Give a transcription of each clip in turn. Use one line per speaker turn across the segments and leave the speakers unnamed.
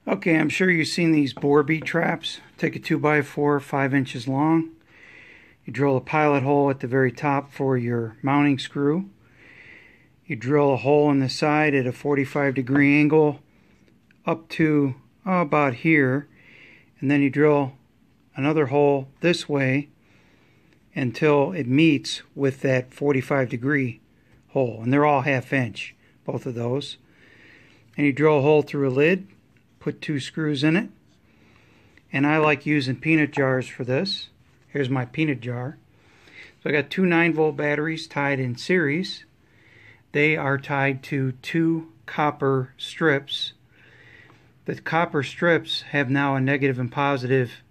Okay, I'm sure you've seen these bore bead traps. Take a 2x4, 5 inches long. You drill a pilot hole at the very top for your mounting screw. You drill a hole in the side at a 45-degree angle up to about here, and then you drill another hole this way until it meets with that 45-degree hole, and they're all 1/2 inch, both of those. And you drill a hole through a lid, put 2 screws in it, and I like using peanut jars for this. Here's my peanut jar. So I got 2 9-volt batteries tied in series. They are tied to 2 copper strips. The copper strips have now a negative and positive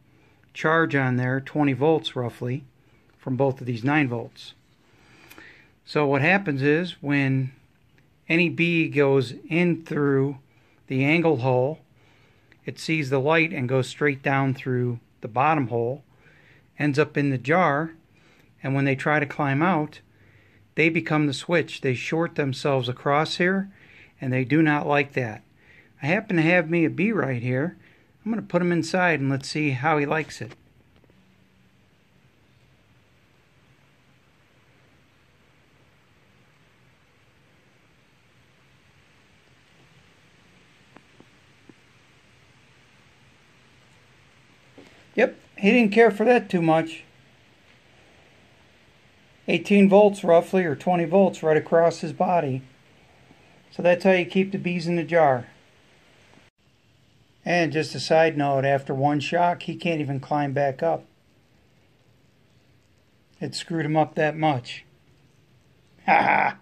charge on there, 20 volts roughly, from both of these 9 volts. So what happens is when any bead goes in through the angled hole, it sees the light and goes straight down through the bottom hole, ends up in the jar, and when they try to climb out, they become the switch. They short themselves across here, and they do not like that. I happen to have me a bee right here. I'm going to put him inside and let's see how he likes it. Yep, he didn't care for that too much. 18 volts roughly, or 20 volts right across his body. So that's how you keep the bees in the jar. And just a side note, after one shock, he can't even climb back up. It screwed him up that much. Ha ha!